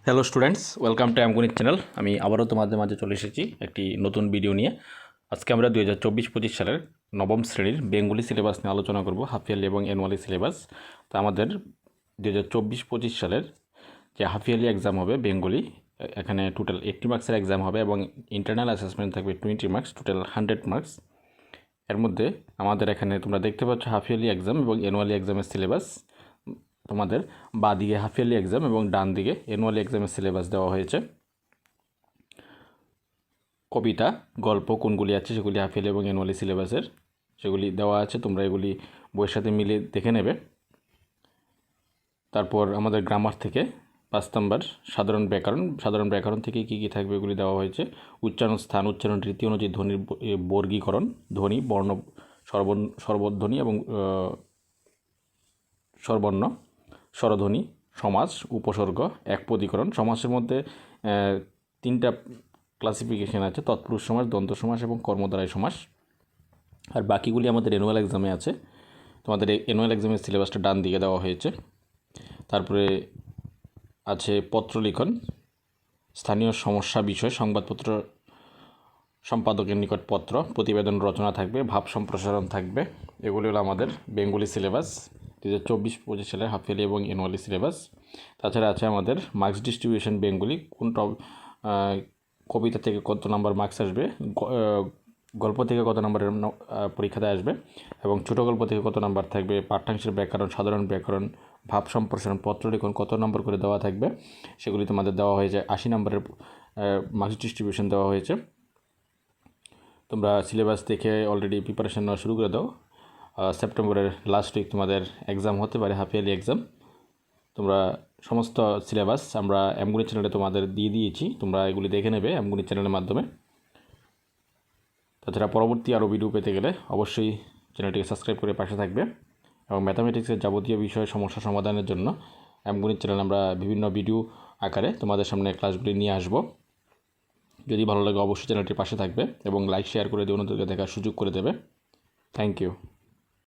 Hello students, welcome to আমগণিত channel. আমি আবারও তোমাদের মাঝে চলে এসেছি একটি নতুন ভিডিও নিয়ে। আজকে আমরা 2024-25 সালের নবম শ্রেণীর বেঙ্গলি সিলেবাস নিয়ে আলোচনা করব, হাফ ইয়ারলি এবং অ্যানুয়ালি সিলেবাস। তো আমাদের 2024-25 সালের যে হাফ ইয়ারলি এক্সাম হবে বেঙ্গলি, এখানে টোটাল 80 মার্কসের এক্সাম হবে এবং ইন্টারনাল অ্যাসেসমেন্ট থাকবে 20 মার্কস, টোটাল 100 মার্কস। এর মধ্যে আমাদের এখানে তোমরা দেখতে পাচ্ছ হাফ ইয়ারলি এক্সাম এবং অ্যানুয়ালি এক্সামের সিলেবাস। তোমাদের বাঁ দিকে হাফ ইয়ারলি এক্সাম এবং ডান দিকে অ্যানুয়ালি এক্সামের সিলেবাস দেওয়া হয়েছে। কবিতা, গল্প কোনগুলি আছে সেগুলি হাফ ইয়ারলি এবং অ্যানুয়ালি সিলেবাসের, সেগুলি দেওয়া আছে, তোমরা এগুলি বইয়ের সাথে মিলে দেখে নেবে। তারপর আমাদের গ্রামার থেকে 5 নম্বর সাধারণ ব্যাকরণ থেকে কী কী থাকবে এগুলি দেওয়া হয়েছে। উচ্চারণ স্থান, উচ্চারণ রীতি অনুযায়ী ধ্বনির বর্গীকরণ, ধ্বনি, বর্ণ, স্বরবর্ধ্বনি এবং স্বরবর্ণ, স্বরধ্বনি, সমাস, উপসর্গ, একপদীকরণ। সমাসের মধ্যে 3টা ক্লাসিফিকেশন আছে: তৎপুরুষ সমাস, দ্বন্দ্ব সমাস এবং কর্মদ্বারায় সমাস। আর বাকিগুলি আমাদের অ্যানুয়াল এক্সামে আছে। তোমাদের এই অ্যানুয়াল এক্সামের সিলেবাসটা ডান দিকে দেওয়া হয়েছে। তারপরে আছে পত্রলিখন, স্থানীয় সমস্যা বিষয়, সংবাদপত্র সম্পাদকের নিকট পত্র, প্রতিবেদন রচনা থাকবে, ভাব সম্প্রসারণ থাকবে। এগুলি হলো আমাদের বেঙ্গলি সিলেবাস 2024-25 সালের হাফ ইয়ারলি এবং অ্যানুয়ালি সিলেবাস। তাছাড়া আছে আমাদের মার্কস ডিস্ট্রিবিউশন বেঙ্গলি, কোন কবিতা থেকে কত নাম্বার মার্কস আসবে, গল্প থেকে কত নাম্বারের পরীক্ষাতে আসবে এবং ছোটো গল্প থেকে কত নাম্বার থাকবে, পাঠ্যাংশের ব্যাকরণ, সাধারণ ব্যাকরণ, ভাব সম্প্রসারণ, পত্রলিখন কত নম্বর করে দেওয়া থাকবে সেগুলি তোমাদের দেওয়া হয়েছে। 80 নম্বরের মার্কস ডিস্ট্রিবিউশন দেওয়া হয়েছে। তোমরা সিলেবাস দেখে অলরেডি প্রিপারেশন নেওয়া শুরু করে দাও। সেপ্টেম্বরের লাস্ট উইক তোমাদের এক্সাম হতে পারে, হাফ ইয়ারলি এক্সাম। তোমরা সমস্ত সিলেবাস আমরা আমগণিত চ্যানেলে তোমাদের দিয়ে দিয়েছি, তোমরা এগুলি দেখে নেবে আমগণিত চ্যানেলের মাধ্যমে। তাছাড়া পরবর্তী আরও ভিডিও পেতে গেলে অবশ্যই চ্যানেলটিকে সাবস্ক্রাইব করে পাশে থাকবে এবং ম্যাথামেটিক্সের যাবতীয় বিষয় সমস্যা সমাধানের জন্য আমগণিত চ্যানেল আমরা বিভিন্ন ভিডিও আকারে তোমাদের সামনে ক্লাসগুলি নিয়ে আসব। যদি ভালো লাগে অবশ্যই চ্যানেলটির পাশে থাকবে এবং লাইক শেয়ার করে দিয়ে অন্যদেরকে দেখার সুযোগ করে দেবে। Thank you.